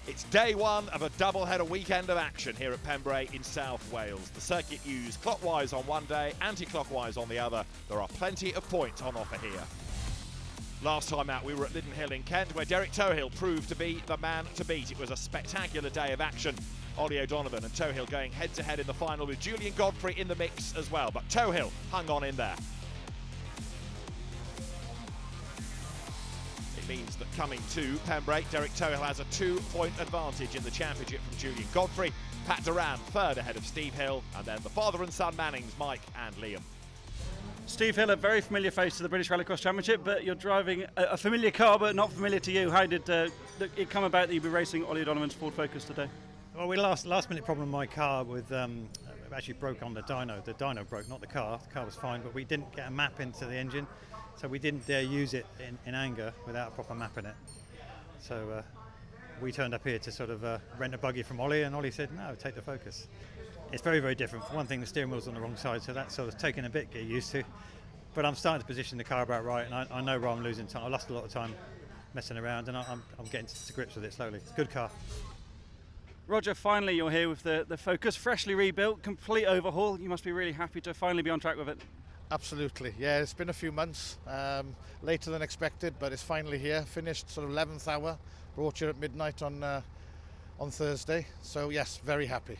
It's day one of a double-header weekend of action here at Pembrey in South Wales. The circuit used clockwise on one day, anti-clockwise on the other. There are plenty of points on offer here. Last time out we were at Liddon Hill in Kent, where Derek Tohill proved to be the man to beat. It was a spectacular day of action. Ollie O'Donovan and Tohill going head-to-head in the final with Julian Godfrey in the mix as well, but Tohill hung on in there. It means that coming to Pembrey, Derek Tohill has a 2-point advantage in the championship from Julian Godfrey. Pat Duran third ahead of Steve Hill, and then the father and son Mannings, Mike and Liam. Steve Hill, a very familiar face to the British Rallycross Championship, but you're driving a familiar car, but not familiar to you. How did it come about that you'd be racing Ollie O'Donovan's Ford Focus today? Well, we last minute problem in my car with actually broke on the dyno. The dyno broke, not the car. The car was fine, but we didn't get a map into the engine, so we didn't dare use it in anger without a proper map in it. So we turned up here to sort of rent a buggy from Ollie, and Ollie said, "No, take the Focus." It's very, very different. For one thing, the steering wheel's on the wrong side, so that's sort of taken a bit to get used to. But I'm starting to position the car about right, and I know where I'm losing time. I lost a lot of time messing around, and I'm getting to grips with it slowly. It's a good car. Roger, finally you're here with the Focus, freshly rebuilt, complete overhaul. You must be really happy to finally be on track with it. Absolutely, yeah, it's been a few months, later than expected, but it's finally here, finished sort of 11th hour, brought you at midnight on Thursday, so yes, very happy.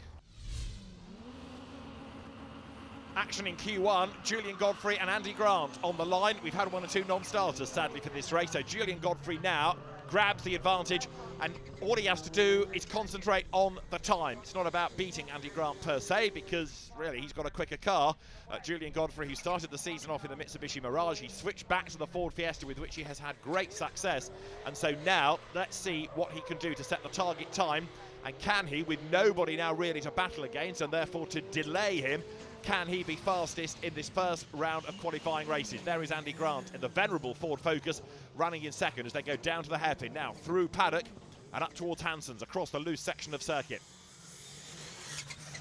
Action in Q1, Julian Godfrey and Andy Grant on the line. We've had one or two non-starters, sadly, for this race, so Julian Godfrey now grabs the advantage, and all he has to do is concentrate on the time. It's not about beating Andy Grant per se, because really he's got a quicker car. Julian Godfrey, who started the season off in the Mitsubishi Mirage, he switched back to the Ford Fiesta, with which he has had great success, and so now let's see what he can do to set the target time, and can he, with nobody now really to battle against and therefore to delay him, can he be fastest in this first round of qualifying races? There is Andy Grant in the venerable Ford Focus, running in second as they go down to the hairpin. Now through paddock and up towards Hanson's across the loose section of circuit.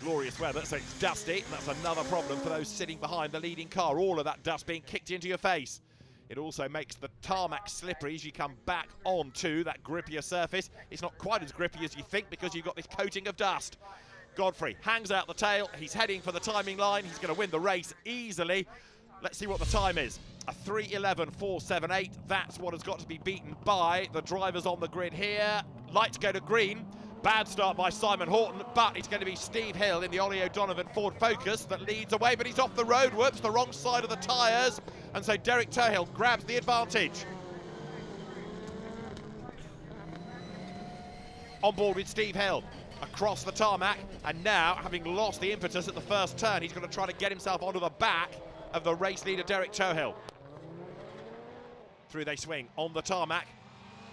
Glorious weather, so it's dusty, and that's another problem for those sitting behind the leading car. All of that dust being kicked into your face. It also makes the tarmac slippery as you come back onto that grippier surface. It's not quite as grippy as you think because you've got this coating of dust. Godfrey hangs out the tail, he's heading for the timing line, he's going to win the race easily. Let's see what the time is. A 3:11.478, that's what has got to be beaten by the drivers on the grid here. Lights go to green, bad start by Simon Horton, but it's going to be Steve Hill in the Ollie O'Donovan Ford Focus that leads away, but he's off the road, whoops, the wrong side of the tyres, and so Derek Tohill grabs the advantage. On board with Steve Hill. Across the tarmac, and now, having lost the impetus at the first turn, he's going to try to get himself onto the back of the race leader Derek Tohill. Through they swing on the tarmac,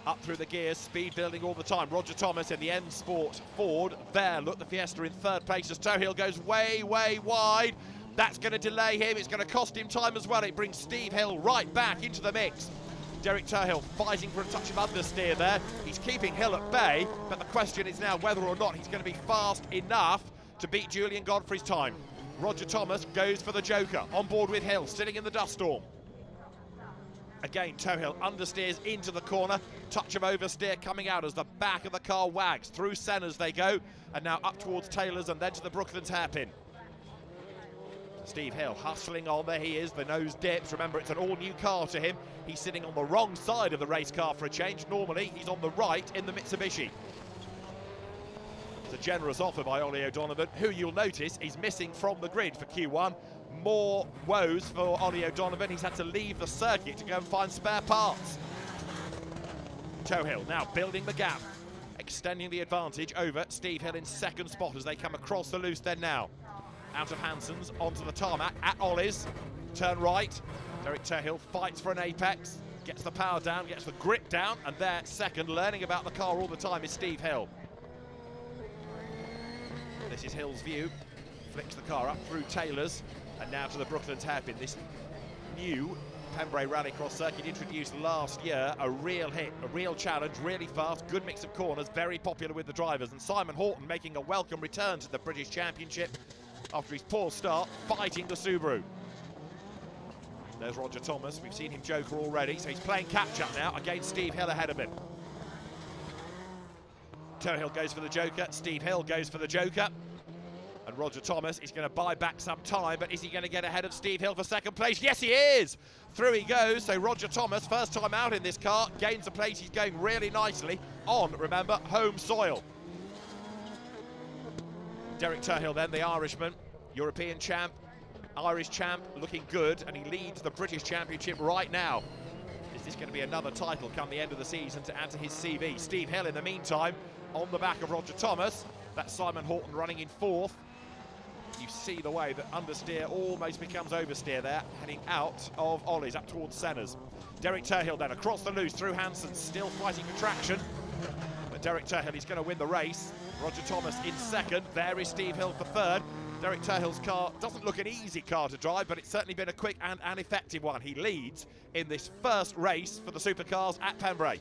up through the gears, speed building all the time. Roger Thomas in the N Sport Ford. There, look, the Fiesta in third place as Tohill goes way, way wide. That's going to delay him, it's going to cost him time as well. It brings Steve Hill right back into the mix. Derek Tohill fighting for a touch of understeer there. He's keeping Hill at bay, but the question is now whether or not he's going to be fast enough to beat Julian Godfrey's time. Roger Thomas goes for the joker, on board with Hill, sitting in the dust storm. Again, Tohill understeers into the corner, touch of oversteer coming out as the back of the car wags. Through Senna's they go, and now up towards Taylor's and then to the Brooklands hairpin. Steve Hill hustling on, there he is, the nose dips. Remember, it's an all-new car to him. He's sitting on the wrong side of the race car for a change. Normally, he's on the right in the Mitsubishi. It's a generous offer by Ollie O'Donovan, who you'll notice is missing from the grid for Q1. More woes for Ollie O'Donovan. He's had to leave the circuit to go and find spare parts. Tohill now building the gap, extending the advantage over Steve Hill in second spot as they come across the loose then now. Out of Hanson's, onto the tarmac, at Ollie's, turn right. Derek Tohill fights for an apex, gets the power down, gets the grip down, and there, second, learning about the car all the time, is Steve Hill. This is Hill's view, flicks the car up through Taylor's, and now to the Brooklands hairpin. This new Pembrey Rallycross circuit introduced last year, a real hit, a real challenge, really fast, good mix of corners, very popular with the drivers, and Simon Horton making a welcome return to the British Championship after his poor start, fighting the Subaru. There's Roger Thomas, we've seen him joker already, so he's playing catch-up now against Steve Hill ahead of him. Tohill goes for the joker, Steve Hill goes for the joker, and Roger Thomas is going to buy back some time, but is he going to get ahead of Steve Hill for second place? Yes, he is! Through he goes, so Roger Thomas, first time out in this car, gains a place. He's going really nicely on, remember, home soil. Derek Tohill then, the Irishman, European champ, Irish champ, looking good, and he leads the British Championship right now. Is this going to be another title come the end of the season to add to his CV? Steve Hill, in the meantime, on the back of Roger Thomas. That's Simon Horton running in fourth. You see the way that understeer almost becomes oversteer there, heading out of Ollie's up towards Senna's. Derek Tohill then across the loose through Hansen, still fighting for traction. But Derek Tohill, he's going to win the race. Roger Thomas in second. There is Steve Hill for third. Derek Tohill's car doesn't look an easy car to drive, but it's certainly been a quick and an effective one. He leads in this first race for the supercars at Pembrey.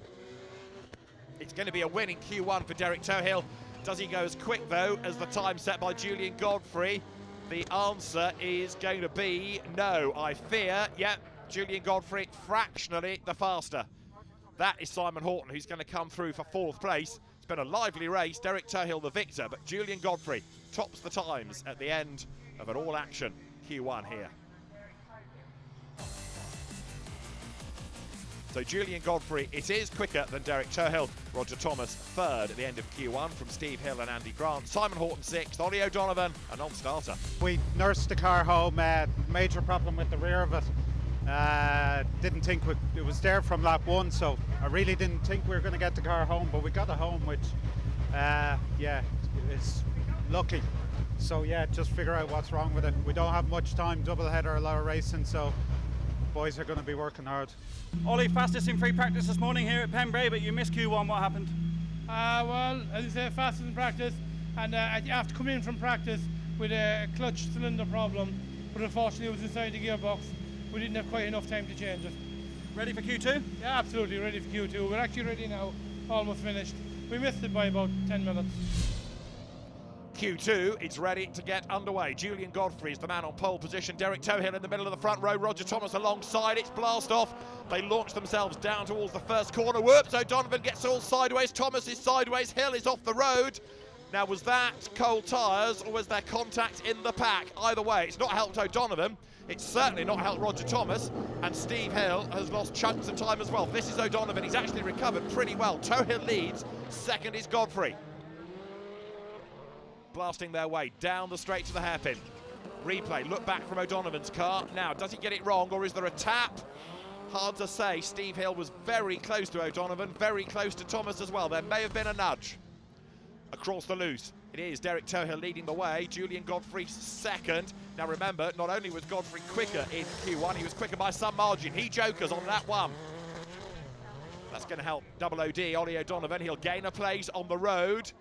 It's going to be a win in Q1 for Derek Tohill. Does he go as quick, though, as the time set by Julian Godfrey? The answer is going to be no, I fear. Yep, Julian Godfrey fractionally the faster. That is Simon Horton, who's going to come through for fourth place. It's been a lively race. Derek Tohill the victor, but Julian Godfrey tops the times at the end of an all-action Q1 here. So Julian Godfrey, it is quicker than Derek Tohill. Roger Thomas third at the end of Q1 from Steve Hill and Andy Grant. Simon Horton sixth, Ollie O'Donovan, a non-starter. We nursed the car home, major problem with the rear of it. Didn't think it was there from lap one, so I really didn't think we were going to get the car home, but we got it home, which, yeah, it's lucky. So yeah, just figure out what's wrong with it. We don't have much time, double header, a lot of racing, so boys are going to be working hard. Ollie, fastest in free practice this morning here at Pembrey, but you missed Q1. What happened? Well, as I say, fastest in practice, and after coming in from practice with a clutch cylinder problem, but unfortunately it was inside the gearbox. We didn't have quite enough time to change it. Ready for Q2? Yeah, absolutely ready for Q2. We're actually ready now, almost finished. We missed it by about 10 minutes. Q2, it's ready to get underway. Julian Godfrey is the man on pole position. Derek Tohill in the middle of the front row. Roger Thomas alongside. It's blast off. They launch themselves down towards the first corner. Whoops, O'Donovan gets all sideways. Thomas is sideways. Hill is off the road. Now, was that cold tyres or was there contact in the pack? Either way, it's not helped O'Donovan. It's certainly not helped Roger Thomas. And Steve Hill has lost chunks of time as well. This is O'Donovan. He's actually recovered pretty well. Tohill leads. Second is Godfrey. Blasting their way down the straight to the hairpin. Replay, look back from O'Donovan's car. Now, does he get it wrong or is there a tap? Hard to say. Steve Hill was very close to O'Donovan, very close to Thomas as well. There may have been a nudge. Across the loose, it is Derek Tohill leading the way. Julian Godfrey second. Now remember, not only was Godfrey quicker in Q1, he was quicker by some margin. He jokers on that one. That's going to help Double OD, Ollie O'Donovan. He'll gain a place on the road.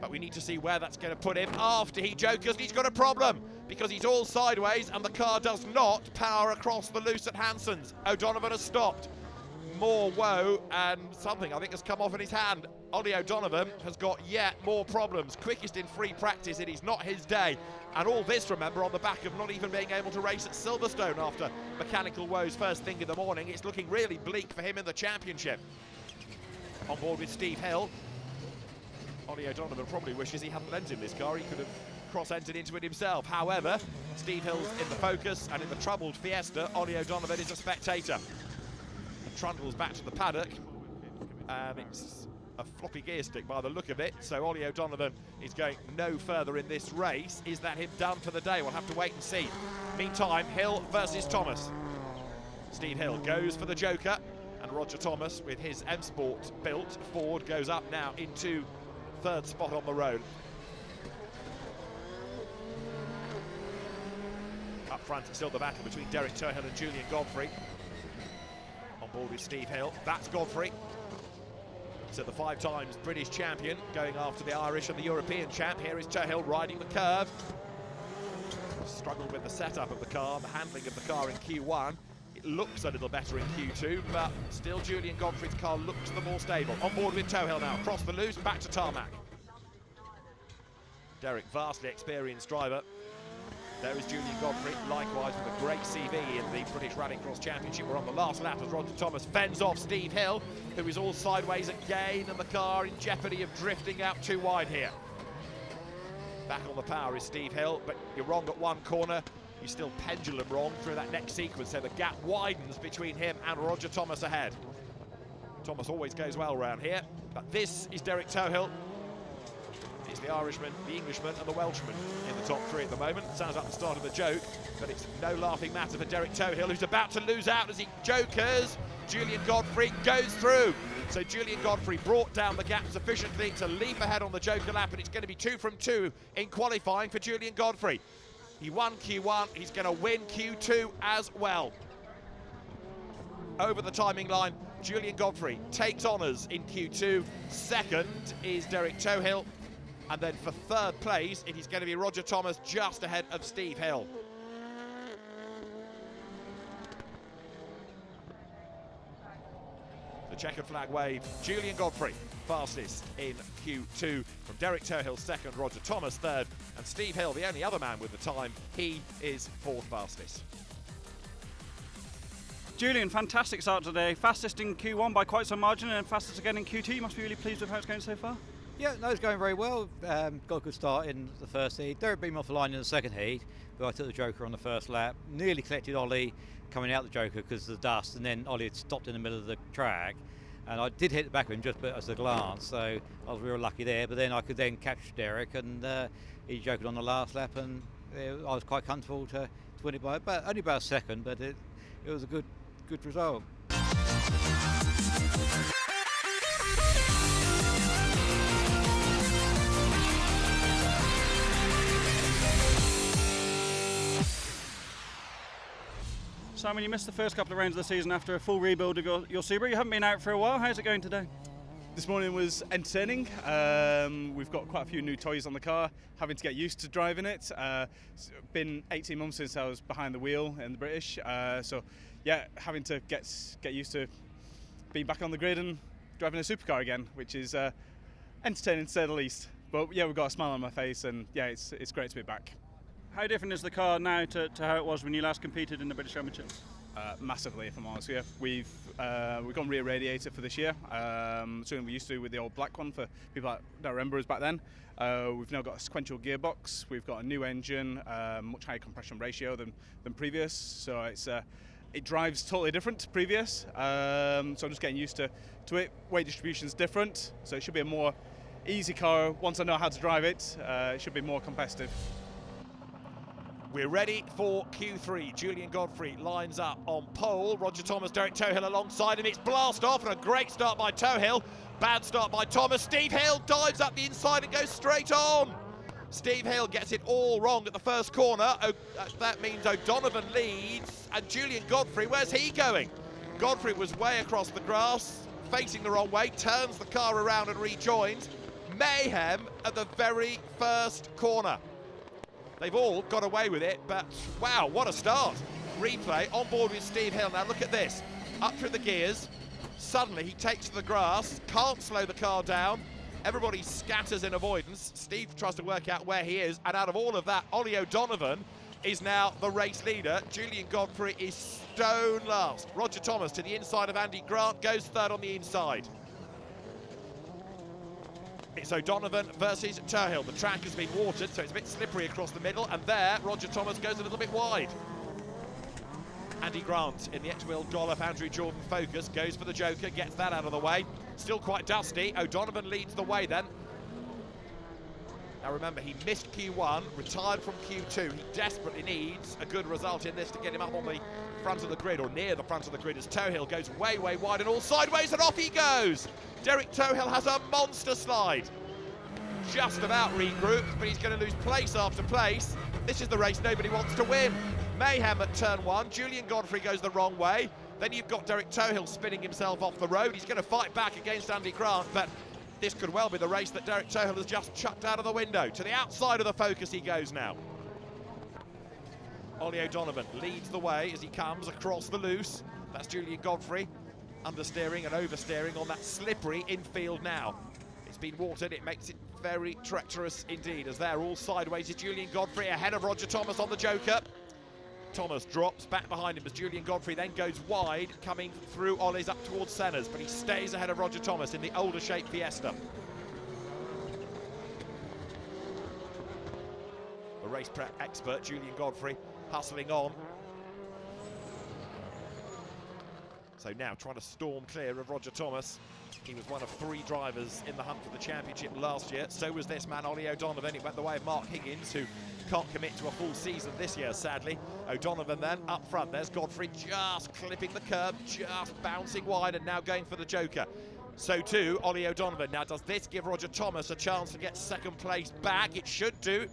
But we need to see where that's going to put him after he jokers. He's got a problem because he's all sideways and the car does not power across the loose at Hansen's. O'Donovan has stopped. More woe and something I think has come off in his hand. Ollie O'Donovan has got yet more problems. Quickest in free practice, it is not his day. And all this, remember, on the back of not even being able to race at Silverstone after mechanical woes first thing in the morning. It's looking really bleak for him in the championship. On board with Steve Hill. Ollie O'Donovan probably wishes he hadn't lent him this car. He could have cross-entered into it himself. However, Steve Hill's in the focus, and in the troubled Fiesta, Ollie O'Donovan is a spectator. And Trundle's back to the paddock, and it's a floppy gear stick by the look of it. So Ollie O'Donovan is going no further in this race. Is that him done for the day? We'll have to wait and see. Meantime, Hill versus Thomas. Steve Hill goes for the joker, and Roger Thomas, with his M Sport built, Ford goes up now into third spot on the road. Up front, it's still the battle between Derek Tohill and Julian Godfrey. On board with Steve Hill. That's Godfrey. So the 5 times British champion going after the Irish and the European champ. Here is Tohill riding the curve. Struggled with the setup of the car, the handling of the car in Q1. It looks a little better in Q2, but still Julian Godfrey's car looks the more stable. On board with Tohill now, across the loose, back to tarmac. Derek, vastly experienced driver. There is Julian Godfrey, likewise with a great CV in the British Rallycross Championship. We're on the last lap as Roger Thomas fends off Steve Hill, who is all sideways again, and the car in jeopardy of drifting out too wide here. Back on the power is Steve Hill, but you're wrong at one corner. You're still pendulum wrong through that next sequence, so the gap widens between him and Roger Thomas ahead. Thomas always goes well around here, but this is Derek Tohill. It's the Irishman, the Englishman and the Welshman in the top three at the moment. Sounds like the start of a joke, but it's no laughing matter for Derek Tohill, who's about to lose out as he jokers. Julian Godfrey goes through. So Julian Godfrey brought down the gap sufficiently to leap ahead on the joker lap, and it's going to be 2 from 2 in qualifying for Julian Godfrey. He won Q1, he's going to win Q2 as well. Over the timing line, Julian Godfrey takes honours in Q2. Second is Derek Tohill. And then for third place, it is going to be Roger Thomas just ahead of Steve Hill. The checkered flag wave, Julian Godfrey fastest in Q2, from Derek Tohill second, Roger Thomas third, and Steve Hill, the only other man with the time, he is fourth fastest. Julian, fantastic start today. Fastest in Q1 by quite some margin, and fastest again in Q2. You must be really pleased with how it's going so far. Yeah, no, it's going very well. Got a good start in the first heat. Derek beat me off the line in the second heat, but I took the joker on the first lap. Nearly collected Ollie coming out the joker because of the dust, and then Ollie had stopped in the middle of the track. And I did hit the back of him just as a glance, so I was real lucky there. But then I could then catch Derek, and he joked on the last lap, and I was quite comfortable to win it by only about a second, but it was a good result. Simon, you missed the first couple of rounds of the season after a full rebuild of your Subaru. You haven't been out for a while. How's it going today? This morning was entertaining. We've got quite a few new toys on the car, having to get used to driving it. It's been 18 months since I was behind the wheel in the British, so yeah, having to get used to being back on the grid and driving a supercar again, which is entertaining to say the least. But yeah, we've got a smile on my face, and yeah, it's great to be back. How different is the car now to how it was when you last competed in the British Championship? Massively, if I'm honest with you. We've gone rear radiator for this year, something we used to with the old black one for people that don't remember us back then. We've now got a sequential gearbox, we've got a new engine, much higher compression ratio than previous, so it drives totally different to previous, so I'm just getting used to it. Weight distribution's different, so it should be a more easy car. Once I know how to drive it, it should be more competitive. We're ready for Q3. Julian Godfrey lines up on pole. Roger Thomas, Derek Tohill alongside him. It's blast off, and a great start by Tohill. Bad start by Thomas. Steve Hill dives up the inside and goes straight on. Steve Hill gets it all wrong at the first corner. That means O'Donovan leads. And Julian Godfrey, where's he going? Godfrey was way across the grass, facing the wrong way, turns the car around and rejoins. Mayhem at the very first corner. They've all got away with it, but wow, what a start. Replay on board with Steve Hill. Now look at this, up through the gears. Suddenly he takes to the grass, can't slow the car down. Everybody scatters in avoidance. Steve tries to work out where he is, and out of all of that, Ollie O'Donovan is now the race leader. Julian Godfrey is stone last. Roger Thomas to the inside of Andy Grant, goes third on the inside. It's O'Donovan versus Tohill. The track has been watered, so it's a bit slippery across the middle, and there, Roger Thomas goes a little bit wide. Andy Grant in the X-Wheel Dollop Andrew Jordan Focus goes for the joker, gets that out of the way. Still quite dusty. O'Donovan leads the way then. Now remember, he missed Q1, retired from Q2. He desperately needs a good result in this to get him up on the front of the grid, or near the front of the grid, as Tohill goes way, way wide and all sideways, and off he goes. Derek Tohill has a monster slide. Just about regrouped, but he's going to lose place after place. This is the race nobody wants to win. Mayhem at turn one. Julian Godfrey goes the wrong way. Then you've got Derek Tohill spinning himself off the road. He's going to fight back against Andy Grant, but this could well be the race that Derek Tohill has just chucked out of the window. To the outside of the focus he goes now. Ollie O'Donovan leads the way as he comes across the loose. That's Julian Godfrey understeering and oversteering on that slippery infield now. It's been watered, it makes it very treacherous indeed, as they're all sideways. Is Julian Godfrey ahead of Roger Thomas on the Joker. Thomas drops back behind him as Julian Godfrey then goes wide, coming through Ollie's up towards Senna's, but he stays ahead of Roger Thomas in the older shape Fiesta. The race prep expert, Julian Godfrey, hustling on. So now trying to storm clear of Roger Thomas. He was one of 3 drivers in the hunt for the championship last year. So was this man, Ollie O'Donovan. It went the way of Mark Higgins, who can't commit to a full season this year, sadly. O'Donovan then up front. There's Godfrey just clipping the curb, just bouncing wide, and now going for the Joker. So too, Ollie O'Donovan. Now, does this give Roger Thomas a chance to get second place back? It should do.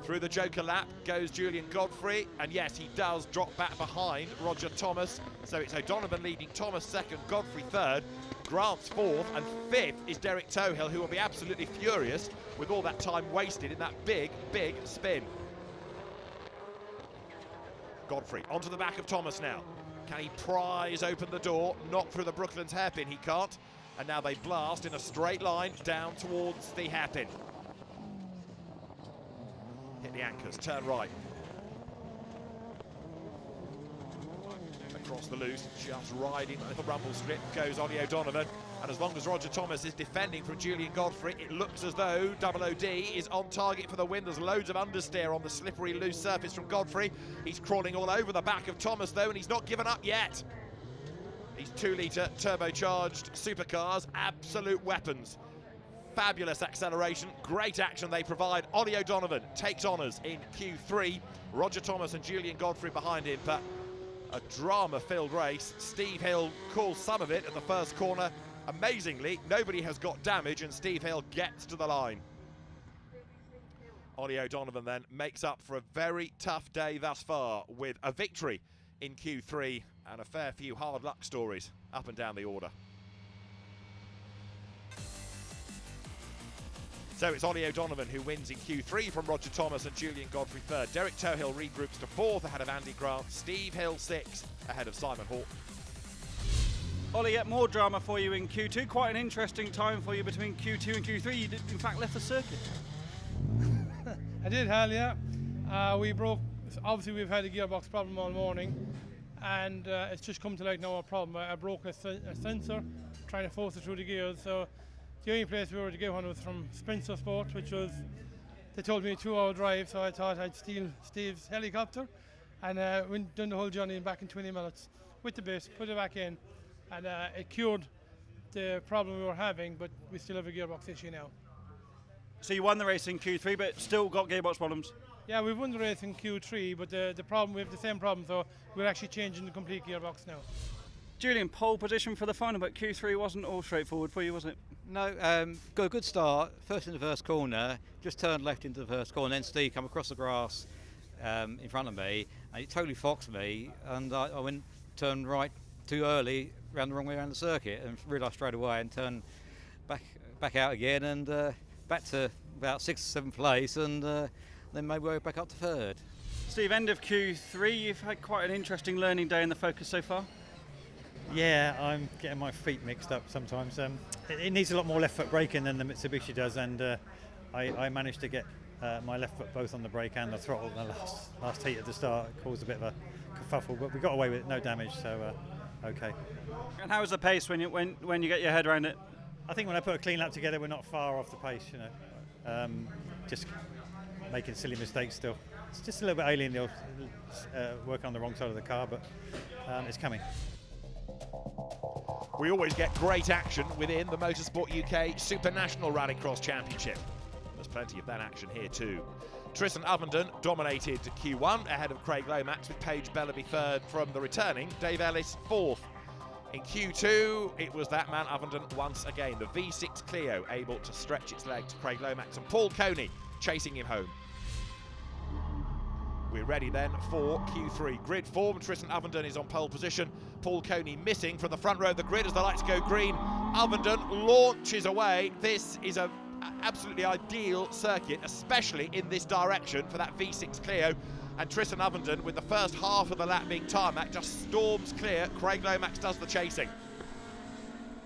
Through the Joker lap goes Julian Godfrey, and yes, he does drop back behind Roger Thomas. So it's O'Donovan leading Thomas second, Godfrey third, Grant's fourth, and fifth is Derek Tohill, who will be absolutely furious with all that time wasted in that big, big spin. Godfrey onto the back of Thomas now. Can he prise open the door? Not through the Brooklands hairpin, he can't. And now they blast in a straight line down towards the hairpin. Hit the anchors, turn right. Across the loose, just riding the little rumble strip goes Ollie O'Donovan. And as long as Roger Thomas is defending from Julian Godfrey, it looks as though Double OD is on target for the win. There's loads of understeer on the slippery loose surface from Godfrey. He's crawling all over the back of Thomas though, and he's not given up yet. These 2-litre turbocharged supercars, absolute weapons. Fabulous acceleration, great action they provide. Ollie O'Donovan takes honours in Q3. Roger Thomas and Julian Godfrey behind him, but a drama-filled race. Steve Hill calls some of it at the first corner. Amazingly, nobody has got damage, and Steve Hill gets to the line. Ollie O'Donovan then makes up for a very tough day thus far with a victory in Q3 and a fair few hard luck stories up and down the order. So it's Ollie O'Donovan who wins in Q3 from Roger Thomas and Julian Godfrey third. Derek Tohill regroups to fourth ahead of Andy Grant. Steve Hill sixth ahead of Simon Hawke. Ollie, yet more drama for you in Q2. Quite an interesting time for you between Q2 and Q3. You did, in fact, left the circuit. I did, Hal, yeah. We broke, obviously we've had a gearbox problem all morning, and it's just come to light now a problem. I broke a sensor trying to force it through the gears, so the only place we were to get one was from Motorsport, which was, they told me a 2-hour drive, so I thought I'd steal Steve's helicopter and went done the whole journey back in 20 minutes with the bit, put it back in, and it cured the problem we were having, but we still have a gearbox issue now. So you won the race in Q3, but still got gearbox problems? Yeah, we've won the race in Q3, but the problem, we have the same problem, so we're actually changing the complete gearbox now. Julian, pole position for the final, but Q3 wasn't all straightforward for you, was it? No, got a good start. First in the first corner, just turned left into the first corner, then Steve come across the grass in front of me, and it totally foxed me, and I went turned right too early, ran the wrong way around the circuit, and realised straight away, and turned back out again, and back to about 6th or 7th place, and then made my way back up to third. Steve, end of Q3, you've had quite an interesting learning day in the Focus so far. Yeah, I'm getting my feet mixed up sometimes. It needs a lot more left foot braking than the Mitsubishi does, and I managed to get my left foot both on the brake and the throttle in the last heat at the start. It caused a bit of a kerfuffle, but we got away with it, no damage, so okay. And how was the pace when you get your head around it? I think when I put a clean lap together, we're not far off the pace, you know. Just making silly mistakes still. It's just a little bit alien, working on the wrong side of the car, but it's coming. We always get great action within the Motorsport UK Super National Rallycross Championship. There's plenty of that action here too. Tristan Ovenden dominated Q1 ahead of Craig Lomax, with Paige Bellaby third from the returning Dave Ellis fourth. In Q2, it was that man Ovenden once again, the V6 Clio, able to stretch its legs. Craig Lomax and Paul Coney chasing him home. We're ready then for Q3. Grid form, Tristan Ovenden is on pole position. Paul Coney missing from the front row of the grid as the lights go green. Ovenden launches away. This is an absolutely ideal circuit, especially in this direction for that V6 Clio. And Tristan Ovenden, with the first half of the lap being tarmac, just storms clear. Craig Lomax does the chasing.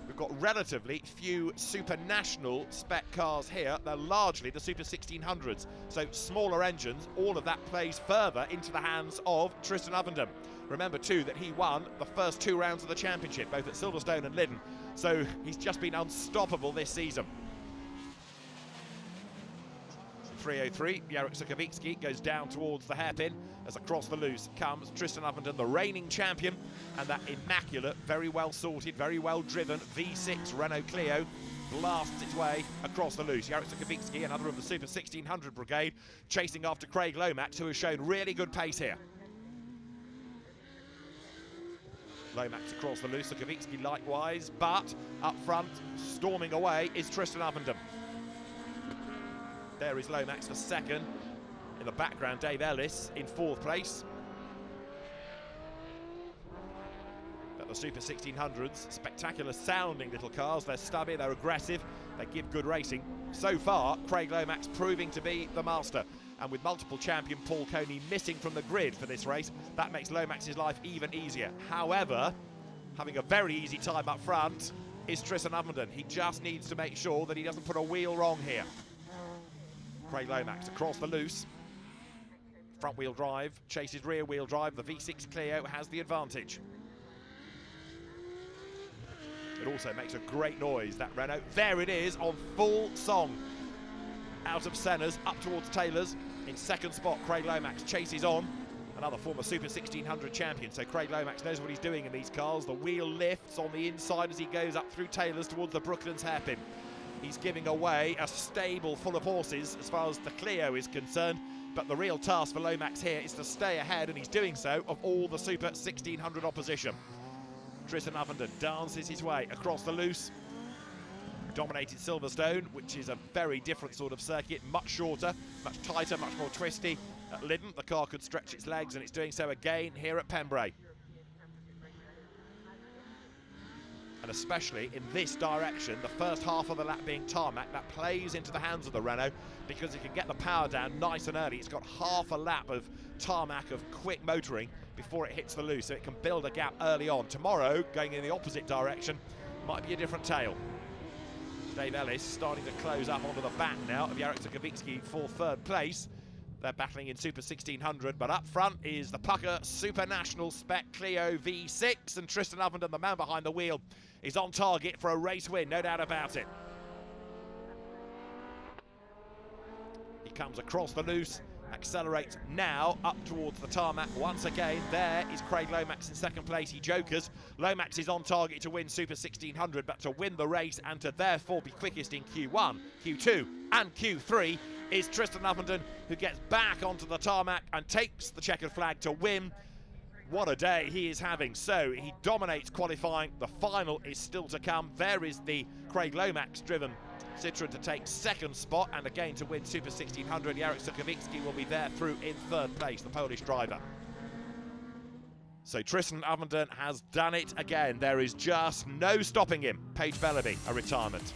We've got relatively few Super National spec cars here. They're largely the Super 1600s, so smaller engines. All of that plays further into the hands of Tristan Ovenden. Remember too that he won the first 2 rounds of the championship, both at Silverstone and Lyddon, so he's just been unstoppable this season. 303, Jarek Sukovicki goes down towards the hairpin as across the loose comes Tristan Ovenden, the reigning champion, and that immaculate, very well sorted, very well driven V6 Renault Clio blasts its way across the loose. Jarek Sukovicki, another of the Super 1600 brigade, chasing after Craig Lomax, who has shown really good pace here. Lomax across the loose, Sukovicki likewise, but up front, storming away, is Tristan Ovenden. There is Lomax for second. In the background, Dave Ellis in 4th place. But the Super 1600s, spectacular sounding little cars. They're stubby, they're aggressive, they give good racing. So far, Craig Lomax proving to be the master. And with multiple champion Paul Coney missing from the grid for this race, that makes Lomax's life even easier. However, having a very easy time up front is Tristan Ovenden. He just needs to make sure that he doesn't put a wheel wrong here. Craig Lomax across the loose. Front wheel drive, chases rear wheel drive. The V6 Clio has the advantage. It also makes a great noise, that Renault. There it is on full song. Out of Senna's, up towards Taylor's. In second spot, Craig Lomax chases on. Another former Super 1600 champion, so Craig Lomax knows what he's doing in these cars. The wheel lifts on the inside as he goes up through Taylor's towards the Brooklands hairpin. He's giving away a stable full of horses as far as the Clio is concerned, but the real task for Lomax here is to stay ahead, and he's doing so, of all the Super 1600 opposition. Tristan Ovenden dances his way across the loose. Dominated Silverstone, which is a very different sort of circuit, much shorter, much tighter, much more twisty. At Lyddon, the car could stretch its legs, and it's doing so again here at Pembrey. And especially in this direction, the first half of the lap being tarmac, that plays into the hands of the Renault because it can get the power down nice and early. It's got half a lap of tarmac, of quick motoring before it hits the loose, so it can build a gap early on. Tomorrow, going in the opposite direction, might be a different tale. Dave Ellis starting to close up onto the back now of Jarek Sukovicki for 3rd place. They're battling in Super 1600, but up front is the Pucker Super National Spec Clio V6, and Tristan Ovenden, the man behind the wheel, is on target for a race win, no doubt about it. He comes across the loose, accelerates now up towards the tarmac once again. There is Craig Lomax in 2nd place. He jokers. Lomax is on target to win Super 1600, but to win the race and to therefore be quickest in Q1, Q2 and Q3 is Tristan Ovenden, who gets back onto the tarmac and takes the checkered flag to win. What a day he is having. So he dominates qualifying. The final is still to come. There is the Craig Lomax driven Citroën to take 2nd spot, and again to win Super 1600. Jarek Sukovicki will be there through in 3rd place, the Polish driver. So Tristan Ovenden has done it again. There is just no stopping him. Paige Bellaby, a retirement.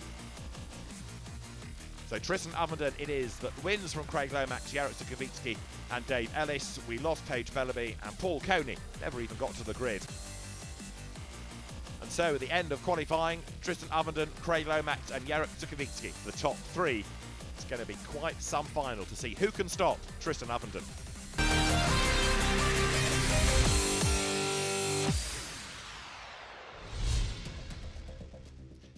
So Tristan Ovenden it is that wins from Craig Lomax, Jarek Sukovicki and Dave Ellis. We lost Paige Bellaby, and Paul Coney never even got to the grid. And so at the end of qualifying, Tristan Ovenden, Craig Lomax and Jarek Sukovicki, the top 3. It's going to be quite some final to see who can stop Tristan Ovenden.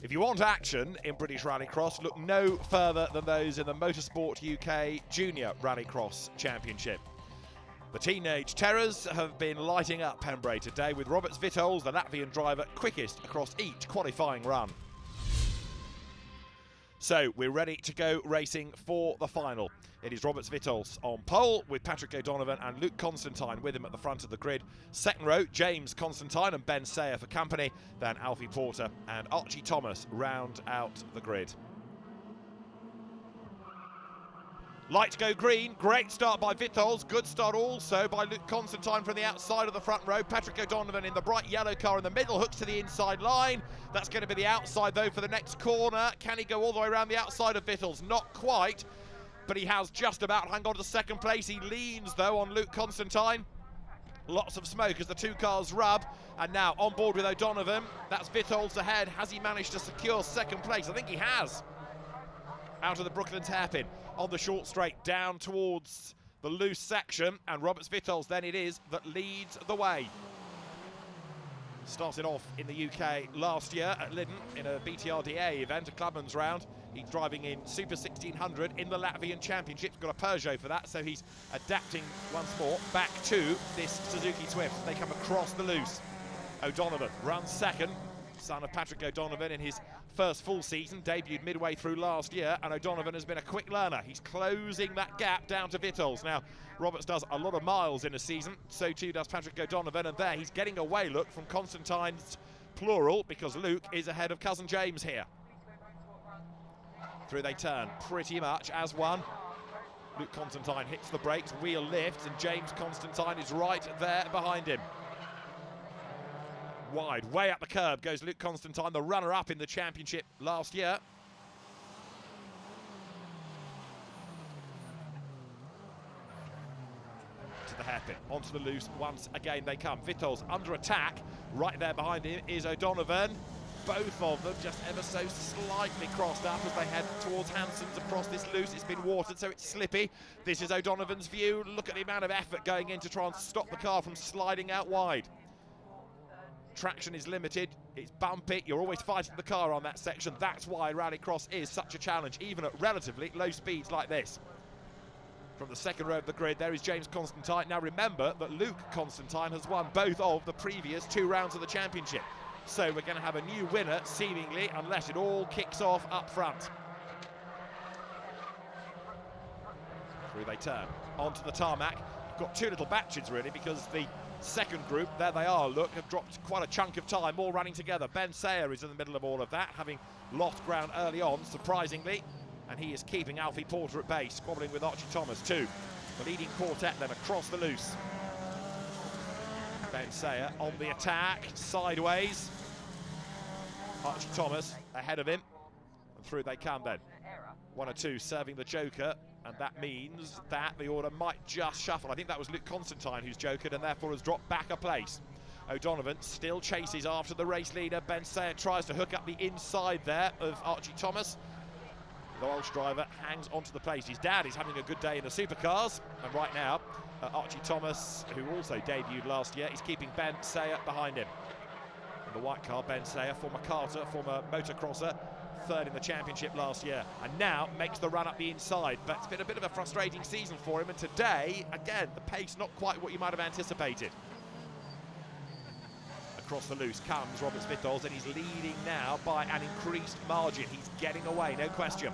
If you want action in British Rallycross, look no further than those in the Motorsport UK Junior Rallycross Championship. The Teenage Terrors have been lighting up Pembrey today, with Roberts Vitols, the Latvian driver, quickest across each qualifying run. So we're ready to go racing for the final. It is Roberts Vitols on pole, with Patrick O'Donovan and Luke Constantine with him at the front of the grid. 2nd row, James Constantine and Ben Sayer for company. Then Alfie Porter and Archie Thomas round out the grid. Light to go green, great start by Vitols, good start also by Luke Constantine from the outside of the front row. Patrick O'Donovan in the bright yellow car in the middle, hooks to the inside line. That's going to be the outside though for the next corner. Can he go all the way around the outside of Vitols? Not quite, but he has just about hung on to 2nd place. He leans though on Luke Constantine. Lots of smoke as the two cars rub, and now on board with O'Donovan. That's Vitol's ahead. Has he managed to secure second place? I think he has. Out of the Brooklands hairpin on the short straight down towards the loose section, and Roberts Vitol's then it is that leads the way. Started off in the UK last year at Lyden in a BTRDA event, a clubman's round. He's driving in Super 1600 in the Latvian Championship. Got a Peugeot for that, so he's adapting once more back to this Suzuki Swift. They come across the loose. O'Donovan runs second, son of Patrick O'Donovan in his first full season, debuted midway through last year, and O'Donovan has been a quick learner. He's closing that gap down to Vitol's. Now, Roberts does a lot of miles in a season, so too does Patrick O'Donovan, and there he's getting away, look, from Constantine's plural, because Luke is ahead of cousin James here. Through they turn, pretty much as one. Luke Constantine hits the brakes, wheel lifts, and James Constantine is right there behind him. Wide, way up the curb goes Luke Constantine, the runner-up in the championship last year. To the hairpin, onto the loose, once again they come. Vitol's under attack, right there behind him is O'Donovan. Both of them just ever so slightly crossed up as they head towards Hanson's across this loose. It's been watered, so it's slippy. This is O'Donovan's view. Look at the amount of effort going in to try and stop the car from sliding out wide. Traction is limited, it's bumpy, you're always fighting the car on that section. That's why Rallycross is such a challenge, even at relatively low speeds like this. From the second row of the grid, there is James Constantine. Now remember that Luke Constantine has won both of the previous 2 rounds of the championship. So we're going to have a new winner, seemingly, unless it all kicks off up front. Through they turn, onto the tarmac. You've got 2 little batches, really, because the second group, there they are, look, have dropped quite a chunk of time, all running together. Ben Sayer is in the middle of all of that, having lost ground early on, surprisingly, and he is keeping Alfie Porter at bay, squabbling with Archie Thomas too. The leading quartet then across the loose. Ben Sayer on the attack, sideways. Archie Thomas ahead of him, and through they come then. 1 or 2 serving the joker, and that means that the order might just shuffle. I think that was Luke Constantine who's jokered and therefore has dropped back a place. O'Donovan still chases after the race leader. Ben Sayer tries to hook up the inside there of Archie Thomas. The Welsh driver hangs onto the place. His dad is having a good day in the supercars, and right now Archie Thomas, who also debuted last year, is keeping Ben Sayer behind him. In the white car, Ben Sayer, former karter, former motocrosser, 3rd in the championship last year, and now makes the run up the inside. But it's been a bit of a frustrating season for him, and today, again, the pace not quite what you might have anticipated. Across the loose comes Roberts Vitol's, and he's leading now by an increased margin. He's getting away, no question.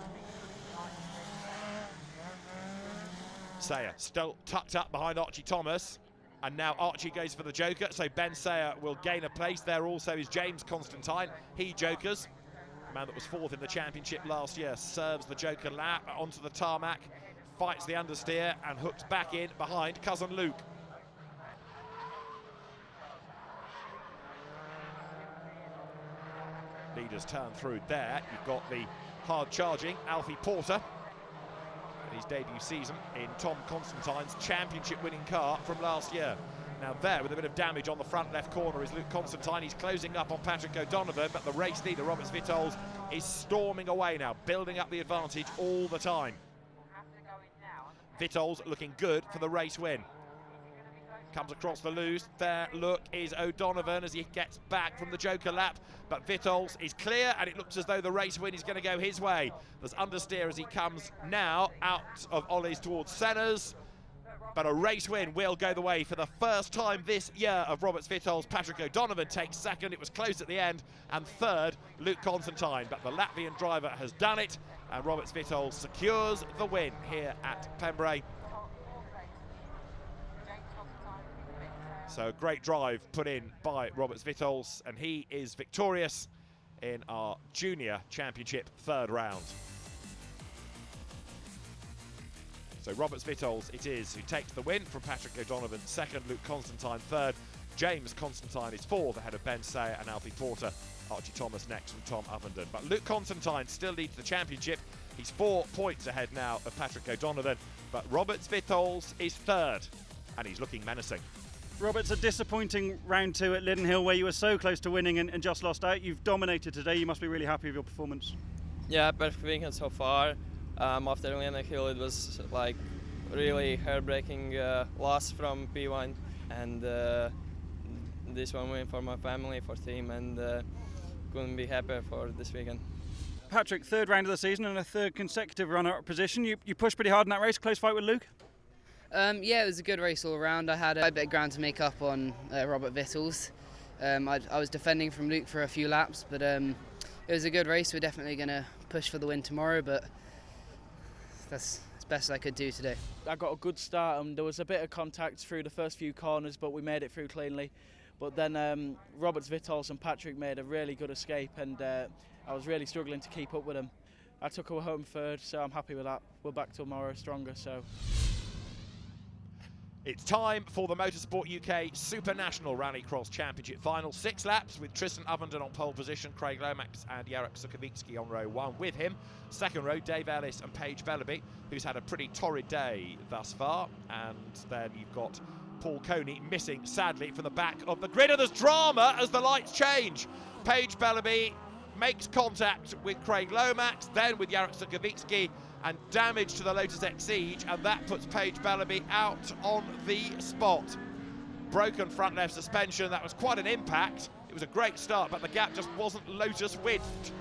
Sayer still tucked up behind Archie Thomas, and now Archie goes for the joker, so Ben Sayer will gain a place. There also is James Constantine, he jokers. The man that was 4th in the championship last year serves the joker lap onto the tarmac, fights the understeer and hooks back in behind cousin Luke. Leaders turn through there. You've got the hard charging Alfie Porter in his debut season in Tom Constantine's championship winning car from last year. Now there, with a bit of damage on the front left corner, is Luke Constantine. He's closing up on Patrick O'Donovan, but the race leader, Roberts Vitol's, is storming away now, building up the advantage all the time. Vitol's looking good for the race win. Comes across the loose. There, look, is O'Donovan as he gets back from the joker lap. But Vitol's is clear, and it looks as though the race win is going to go his way. There's understeer as he comes now out of Ollie's towards Senna's. But a race win will go the way for the first time this year of Roberts Vitol's. Patrick O'Donovan takes second. It was close at the end. And third, Luke Constantine. But the Latvian driver has done it, and Roberts Vitol secures the win here at Pembrey. So a great drive put in by Roberts Vitol's, and he is victorious in our junior championship 3rd round. So Roberts Vitol's it is who takes the win from Patrick O'Donovan 2nd, Luke Constantine 3rd, James Constantine is 4th ahead of Ben Sayer and Alfie Porter, Archie Thomas next from Tom Ovenden. But Luke Constantine still leads the championship. He's 4 points ahead now of Patrick O'Donovan, but Roberts Vitol's is 3rd, and he's looking menacing. Rob, it's a disappointing round 2 at Linden Hill where you were so close to winning and just lost out. You've dominated today. You must be really happy with your performance. Yeah, perfect weekend so far. After Linden Hill, it was like really heartbreaking loss from P1, and this one win for my family, for team, and couldn't be happier for this weekend. Patrick, third round of the season and a third consecutive runner-up position. You pushed pretty hard in that race. Close fight with Luke. Yeah, it was a good race all around. I had a bit of ground to make up on Robert Vittles. I was defending from Luke for a few laps, but it was a good race. We're definitely going to push for the win tomorrow, but that's as best I could do today. I got a good start and there was a bit of contact through the first few corners, but we made it through cleanly. But then Roberts Vittles and Patrick made a really good escape, and I was really struggling to keep up with them. I took her home third, so I'm happy with that. We're back tomorrow stronger, so. It's time for the Motorsport UK Super National Rallycross Championship final. 6 laps with Tristan Ovenden on pole position, Craig Lomax and Jarek Sukovicki on row 1 with him. Second row, Dave Ellis and Paige Bellaby, who's had a pretty torrid day thus far. And then you've got Paul Coney missing, sadly, from the back of the grid. And there's drama as the lights change. Paige Bellaby makes contact with Craig Lomax, then with Jarek Sukovicki, and damage to the Lotus Exige, and that puts Paige Bellaby out on the spot. Broken front left suspension, that was quite an impact. It was a great start, but the gap just wasn't Lotus width.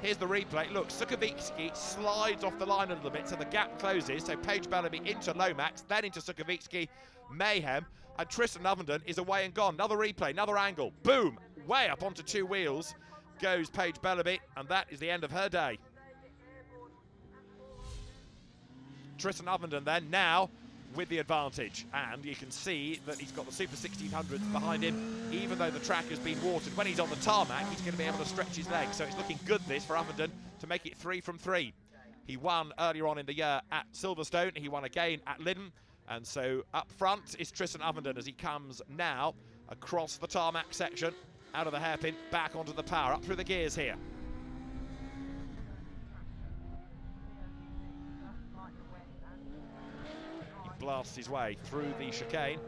Here's the replay. Look, Sukovicki slides off the line a little bit, so the gap closes. So Paige Bellaby into Lomax, then into Sukovicki, mayhem, and Tristan Ovenden is away and gone. Another replay, another angle, boom, way up onto 2 wheels goes Paige Bellaby, and that is the end of her day. Tristan Ovenden then now with the advantage, and you can see that he's got the Super 1600s behind him. Even though the track has been watered, when he's on the tarmac he's going to be able to stretch his legs, so it's looking good this for Ovenden to make it 3 from 3. He won earlier on in the year at Silverstone, he won again at Linden, and so up front is Tristan Ovenden as he comes now across the tarmac section, out of the hairpin, back onto the power, up through the gears here. Blasts his way through the chicane.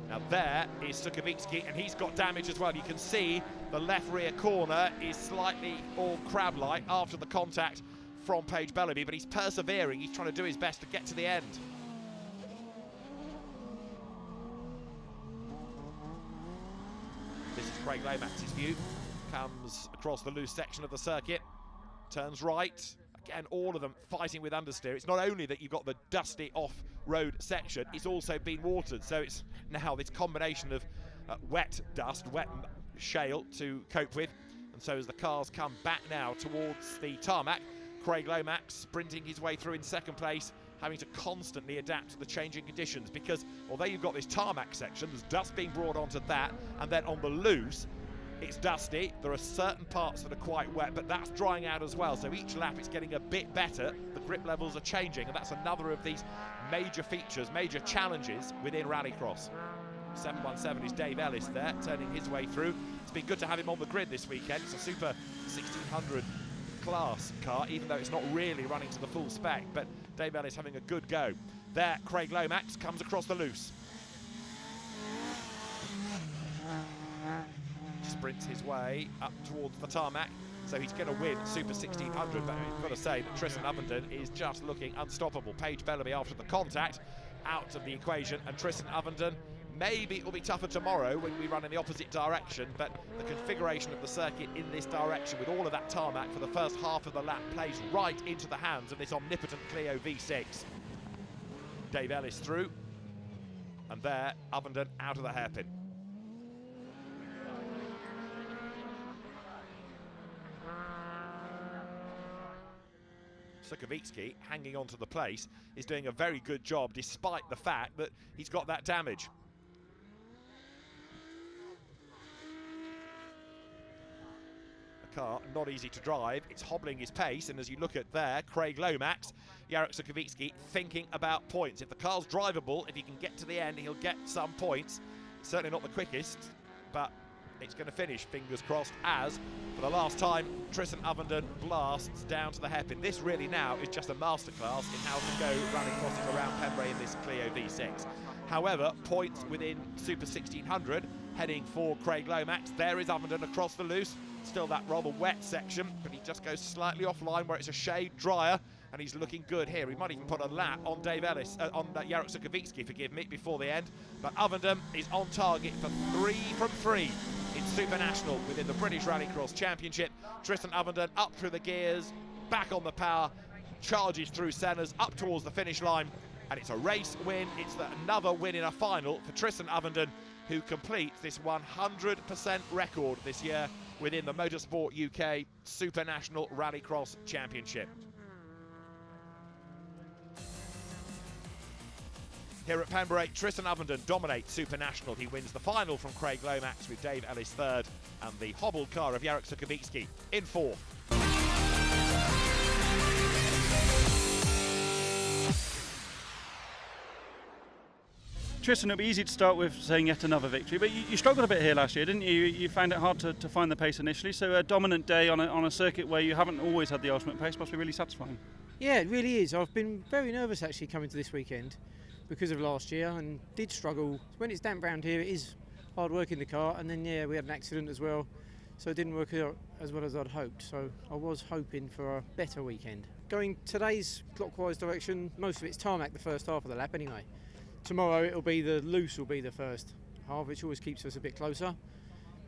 Now there is Sukovicki, and he's got damage as well. You can see the left rear corner is slightly all crab-like after the contact from Paige Bellaby, but he's persevering. He's trying to do his best to get to the end. This is Craig Lomax's view. Comes across the loose section of the circuit, turns right. Again, all of them fighting with understeer. It's not only that you've got the dusty off-road section, it's also been watered. So it's now this combination of wet dust, wet shale to cope with. And so as the cars come back now towards the tarmac, Craig Lomax sprinting his way through in second place, having to constantly adapt to the changing conditions, because although you've got this tarmac section, there's dust being brought onto that, and then on the loose, it's dusty. There are certain parts that are quite wet, but that's drying out as well. So each lap it's getting a bit better. The grip levels are changing, and that's another of these major features, major challenges within Rallycross. 717 is Dave Ellis there, turning his way through. It's been good to have him on the grid this weekend. It's a Super 1600 class car, even though it's not really running to the full spec, but Dave Ellis having a good go. There, Craig Lomax comes across the loose. Sprints his way up towards the tarmac, so he's going to win Super 1600, but I've got to say that Tristan Ovenden is just looking unstoppable. Paige Bellaby after the contact out of the equation, and Tristan Ovenden, maybe it will be tougher tomorrow when we run in the opposite direction, but the configuration of the circuit in this direction with all of that tarmac for the first half of the lap plays right into the hands of this omnipotent Clio V6. Dave Ellis through, and there Ovenden out of the hairpin. Sukovicki, hanging on to the place, is doing a very good job despite the fact that he's got that damage. The car not easy to drive, it's hobbling his pace, and as you look at there, Craig Lomax, Jarek Sukovicki thinking about points. If the car's drivable, if he can get to the end, he'll get some points. Certainly not the quickest, but it's going to finish, fingers crossed, as for the last time Tristan Ovenden blasts down to the hairpin. This really now is just a masterclass in how to go rallycrossing around Pembrey in this Clio V6. However, points within Super 1600 heading for Craig Lomax. There is Ovenden across the loose, still that rather wet section, but he just goes slightly offline where it's a shade drier, and he's looking good here. He might even put a lap on Dave Ellis, on Jarek Sukowicki, forgive me, before the end. But Ovenden is on target for 3 from 3 in Super National within the British Rallycross Championship. Tristan Ovenden up through the gears, back on the power, charges through centres, up towards the finish line, and it's a race win. It's another win in a final for Tristan Ovenden, who completes this 100% record this year within the Motorsport UK Super National Rallycross Championship. Here at Pembrey, Tristan Ovenden dominates Super National. He wins the final from Craig Lomax with Dave Ellis third, and the hobbled car of Jarek Sukowicki in fourth. Tristan, it'll be easy to start with saying yet another victory, but you struggled a bit here last year, didn't you? You found it hard to find the pace initially, so a dominant day on a circuit where you haven't always had the ultimate pace must be really satisfying. Yeah, it really is. I've been very nervous actually coming to this weekend because of last year, and did struggle. When it's damp round here, it is hard work in the car, and then we had an accident as well, so it didn't work out as well as I'd hoped. So I was hoping for a better weekend. Going today's clockwise direction, most of it's tarmac the first half of the lap anyway. Tomorrow it'll be the loose will be the first half, which always keeps us a bit closer.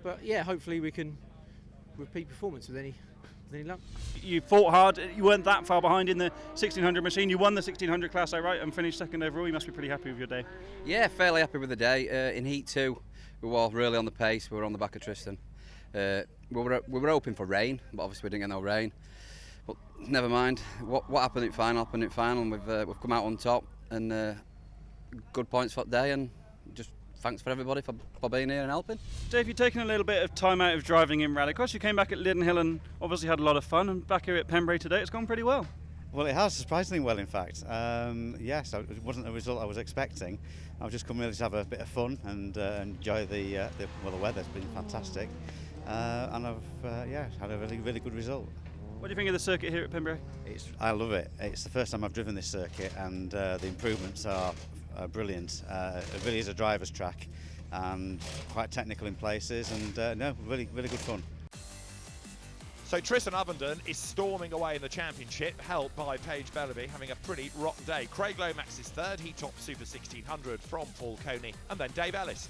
But yeah, hopefully we can repeat performance with any luck. You fought hard. You weren't that far behind in the 1600 machine. You won the 1600 class, right, and finished second overall. You must be pretty happy with your day. Yeah, fairly happy with the day. In Heat 2, we were really on the pace. We were on the back of Tristan. We were hoping for rain, but obviously we didn't get no rain. But never mind. What happened in final happened in final, and we've come out on top. And good points for the day, and just thanks for everybody for being here and helping. Dave, you've taken a little bit of time out of driving in Rallycross. You came back at Lidenhill and obviously had a lot of fun, and back here at Pembrey today it's gone pretty well. Well, it has, surprisingly well in fact. Yes, it wasn't a result I was expecting. I've just come really to have a bit of fun and enjoy the weather's been fantastic, and I've had a really good result. What do you think of the circuit here at Pembrey? I love it. It's the first time I've driven this circuit, and the improvements are brilliant. It really is a driver's track and quite technical in places, and really good fun. So Tristan Ovenden is storming away in the championship, helped by Paige Bellaby having a pretty rotten day. Craig Lomax is third, he topped Super 1600 from Paul Coney, and then Dave Ellis.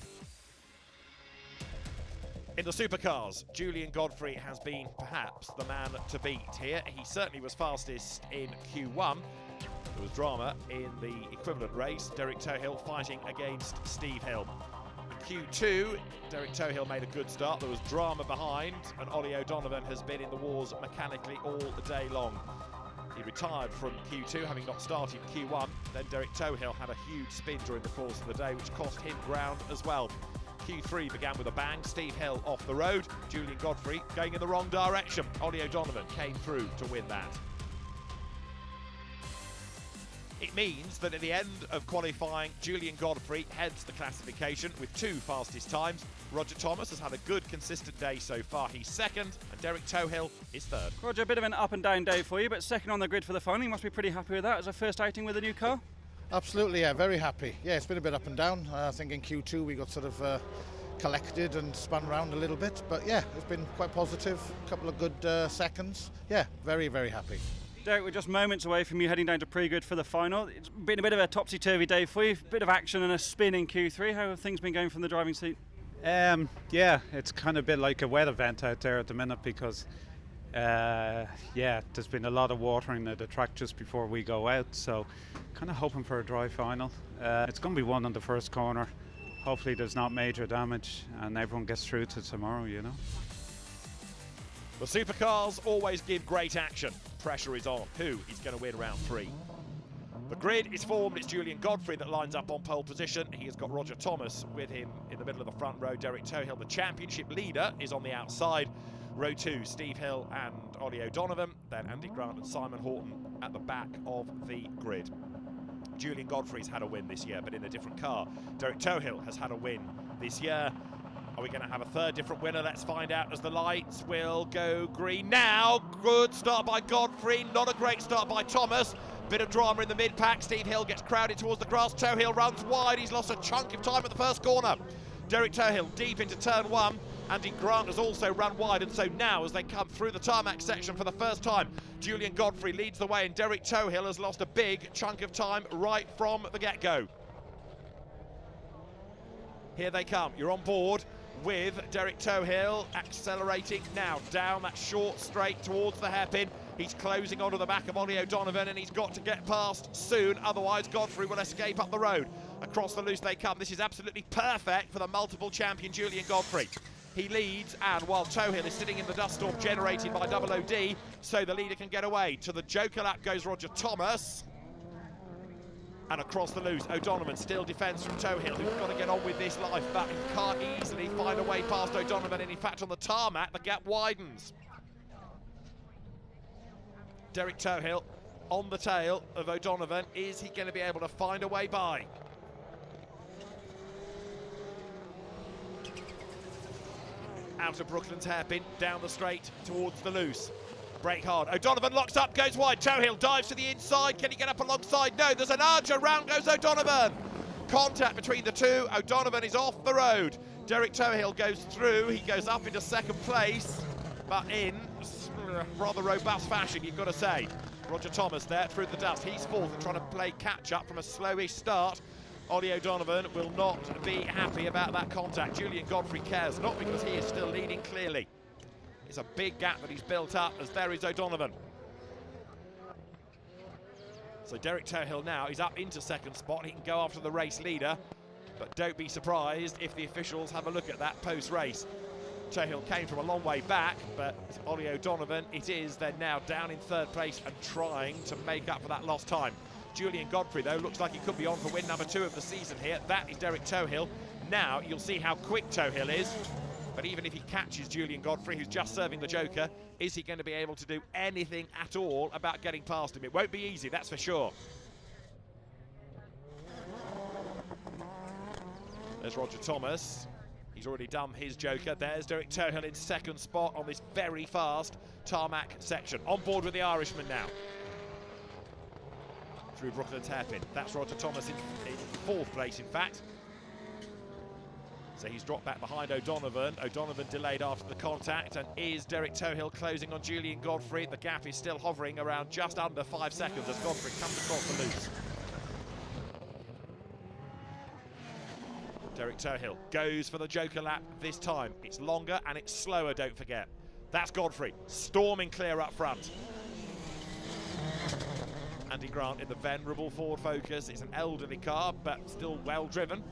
In the supercars, Julian Godfrey has been perhaps the man to beat here. He certainly was fastest in Q1. There was drama in the equivalent race, Derek Tohill fighting against Steve Hill. In Q2, Derek Tohill made a good start. There was drama behind, and Ollie O'Donovan has been in the wars mechanically all day long. He retired from Q2, having not started Q1. Then Derek Tohill had a huge spin during the course of the day, which cost him ground as well. Q3 began with a bang, Steve Hill off the road, Julian Godfrey going in the wrong direction. Ollie O'Donovan came through to win that. It means that at the end of qualifying, Julian Godfrey heads the classification with 2 fastest times. Roger Thomas has had a good, consistent day so far. He's second, and Derek Tohill is third. Roger, a bit of an up and down day for you, but second on the grid for the final. You must be pretty happy with that as a first outing with a new car? Absolutely, yeah, very happy. Yeah, it's been a bit up and down. I think in Q2 we got sort of collected and spun around a little bit, but yeah, it's been quite positive. A couple of good seconds. Yeah, very happy. Derek, we're just moments away from you heading down to pre-grid for the final. It's been a bit of a topsy-turvy day for you, a bit of action and a spin in Q3. How have things been going from the driving seat? Yeah, it's kind of a bit like a wet event out there at the minute because there's been a lot of watering at the track just before we go out, so kind of hoping for a dry final. It's going to be one on the first corner. Hopefully there's not major damage and everyone gets through to tomorrow, you know. The supercars always give great action. Pressure is on. Who is going to win round 3? The grid is formed. It's Julian Godfrey that lines up on pole position. He has got Roger Thomas with him in the middle of the front row. Derek Tohill, the championship leader, is on the outside. Row 2, Steve Hill and Ollie O'Donovan. Then Andy Grant and Simon Horton at the back of the grid. Julian Godfrey's had a win this year, but in a different car. Derek Tohill has had a win this year. Are we going to have a third different winner? Let's find out as the lights will go green now. Good start by Godfrey, not a great start by Thomas. Bit of drama in the mid-pack. Steve Hill gets crowded towards the grass. Tohill runs wide. He's lost a chunk of time at the first corner. Derek Tohill deep into turn one. Andy Grant has also run wide, and so now as they come through the tarmac section for the first time, Julian Godfrey leads the way, and Derek Tohill has lost a big chunk of time right from the get-go. Here they come. You're on board with Derek Tohill accelerating now down that short straight towards the hairpin. He's closing onto the back of Ollie O'Donovan, and he's got to get past soon, otherwise Godfrey will escape up the road. Across the loose they come. This is absolutely perfect for the multiple champion Julian Godfrey. He leads, and while Tohill is sitting in the dust storm generated by Double OD, so the leader can get away. To the Joker lap goes Roger Thomas. And across the loose, O'Donovan still defends from Tohill, who's got to get on with this life, but he can't easily find a way past O'Donovan, and in fact on the tarmac the gap widens. Derek Tohill on the tail of O'Donovan. Is he going to be able to find a way by? Out of Brooklands hairpin, down the straight towards the loose. Brake hard. O'Donovan locks up, goes wide. Tohill dives to the inside. Can he get up alongside? No, there's an archer. Round goes O'Donovan. Contact between the two. O'Donovan is off the road. Derek Tohill goes through. He goes up into second place, but in rather robust fashion, you've got to say. Roger Thomas there through the dust. He's fourth and trying to play catch-up from a slowish start. Ollie O'Donovan will not be happy about that contact. Julian Godfrey cares, not because he is still leading clearly. It's a big gap that he's built up as there is O'Donovan. So Derek Tohill now, he's up into second spot. He can go after the race leader, but don't be surprised if the officials have a look at that post-race. Tohill came from a long way back, but Ollie O'Donovan, it is, they're now down in third place and trying to make up for that lost time. Julian Godfrey, though, looks like he could be on for win number 2 of the season here. That is Derek Tohill. Now you'll see how quick Tohill is. But even if he catches Julian Godfrey, who's just serving the Joker, is he going to be able to do anything at all about getting past him? It won't be easy, that's for sure. There's Roger Thomas. He's already done his Joker. There's Derek Tohill in second spot on this very fast tarmac section. On board with the Irishman now. Through Brooklands hairpin. That's Roger Thomas in fourth place, in fact. So he's dropped back behind O'Donovan. O'Donovan delayed after the contact, and is Derek Tohill closing on Julian Godfrey. The gap is still hovering around just under 5 seconds as Godfrey comes across the loose. Derek Tohill goes for the Joker lap this time. It's longer and it's slower, don't forget. That's Godfrey, storming clear up front. Andy Grant in the venerable Ford Focus. It's an elderly car, but still well driven.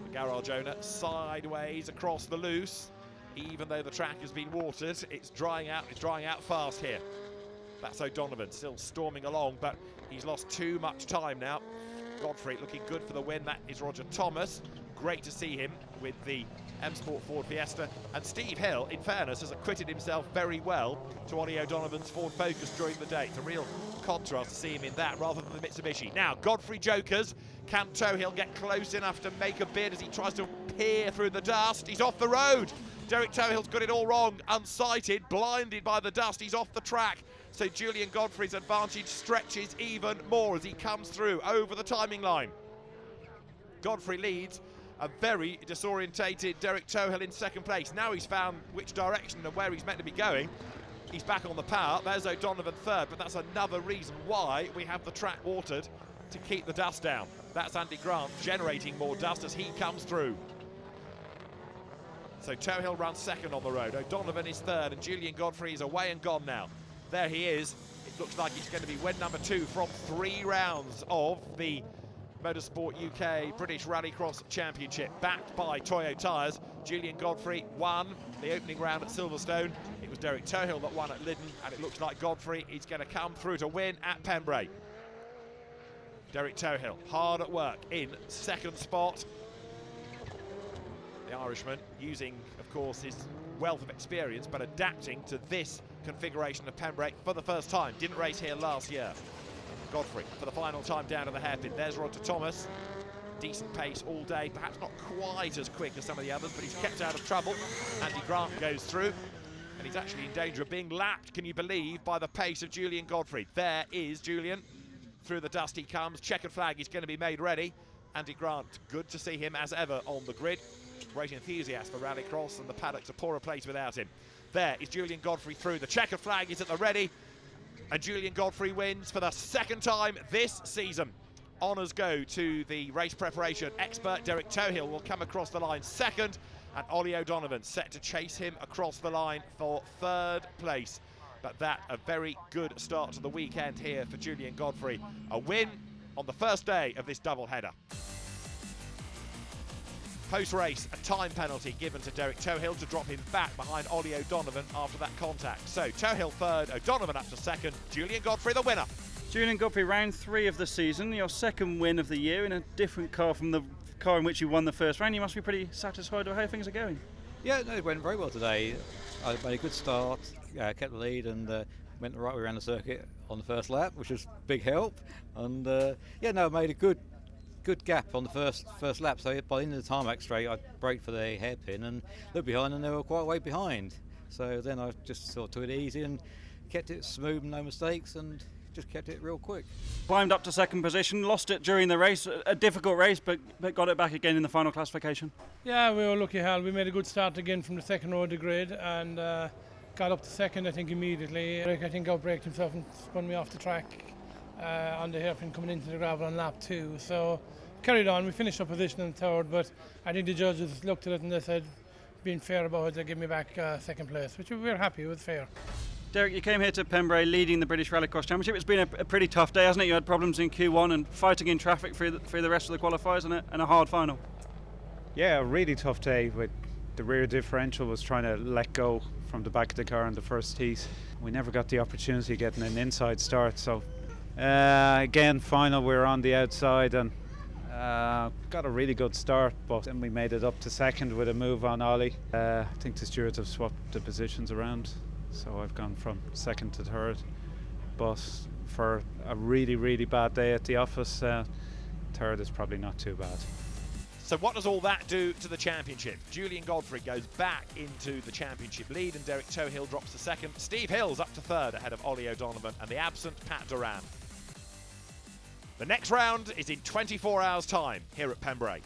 The garage owner sideways across the loose. Even though the track has been watered, it's drying out fast here. That's O'Donovan still storming along, but he's lost too much time now. Godfrey looking good for the win. That is Roger Thomas. Great to see him with the M Sport Ford Fiesta. And Steve Hill, in fairness, has acquitted himself very well to Ollie O'Donovan's Ford Focus during the day. It's a real contrast to see him in that rather than the Mitsubishi. Now, Godfrey Jokers. Can Tohill get close enough to make a bid as he tries to peer through the dust? He's off the road. Derek Tohill's got it all wrong. Unsighted, blinded by the dust. He's off the track. So Julian Godfrey's advantage stretches even more as he comes through over the timing line. Godfrey leads. A very disorientated Derek Tohill in second place. Now he's found which direction and where he's meant to be going. He's back on the power. There's O'Donovan third, but that's another reason why we have the track watered to keep the dust down. That's Andy Grant generating more dust as he comes through. So Tohill runs second on the road. O'Donovan is third, and Julian Godfrey is away and gone now. There he is. It looks like he's going to be win number 2 from 3 rounds of the Motorsport UK British Rallycross Championship, backed by Toyo tyres. Julian Godfrey won the opening round at Silverstone. It was Derek Tohill that won at Lyddon, and it looks like Godfrey is going to come through to win at Pembrey. Derek Tohill hard at work in second spot. The Irishman using, of course, his wealth of experience, but adapting to this configuration of Pembrey for the first time. Didn't race here last year. Godfrey for the final time down to the hairpin. There's Roger Thomas. decent pace all day, perhaps not quite as quick as some of the others, but he's kept out of trouble. Andy Grant goes through, and he's actually in danger of being lapped, can you believe, by the pace of Julian Godfrey. There is Julian. Through the dust he comes. Checkered flag is going to be made ready. Andy Grant, good to see him as ever on the grid. Great enthusiast for Rallycross, and the paddock's a poorer place without him. There is Julian Godfrey through. The checkered flag is at the ready, and Julian Godfrey wins for the second time this season. Honours go to the race preparation expert. Derek Tohill will come across the line second, and Ollie O'Donovan set to chase him across the line for third place. But that a very good start to the weekend here for Julian Godfrey. A win on the first day of this doubleheader. Post-race, a time penalty given to Derek Tohill to drop him back behind Ollie O'Donovan after that contact. So Tohill third, O'Donovan up to second, Julian Godfrey the winner. Julian Godfrey, round 3 of the season, your second win of the year in a different car from the car in which you won the first round. You must be pretty satisfied with how things are going. Yeah, no, it went very well today. I made a good start, kept the lead, and went the right way around the circuit on the first lap, which was a big help. And I made a good gap on the first lap. So by the end of the tarmac straight, I braked for the hairpin and looked behind, and they were quite a way behind. So then I just sort of took it easy and kept it smooth, no mistakes, and just kept it real quick. Climbed up to second position, lost it during the race, a difficult race, but got it back again in the final classification. Yeah, we were lucky, Hal. We made a good start again from the second row of the grid, and got up to second, I think, immediately. I think I braked himself and spun me off the track on the hairpin coming into the gravel on lap 2. So carried on. We finished our position in third, but I think the judges looked at it and they said, being fair about it, they gave me back second place, which we were happy with, fair. Derek, you came here to Pembrey leading the British Rallycross Championship. It's been a pretty tough day, hasn't it? You had problems in Q1 and fighting in traffic through the rest of the qualifiers and a hard final. Yeah, a really tough day. With the rear differential was trying to let go from the back of the car in the first heat. We never got the opportunity of getting an inside start. So again, final, we were on the outside and got a really good start, but then we made it up to second with a move on Ollie. I think the stewards have swapped the positions around. So I've gone from second to third, but for a really, really bad day at the office, third is probably not too bad. So what does all that do to the championship? Julian Godfrey goes back into the championship lead, and Derek Tohill drops to second. Steve Hill's up to third ahead of Ollie O'Donovan and the absent Pat Duran. The next round is in 24 hours' time here at Pembrey.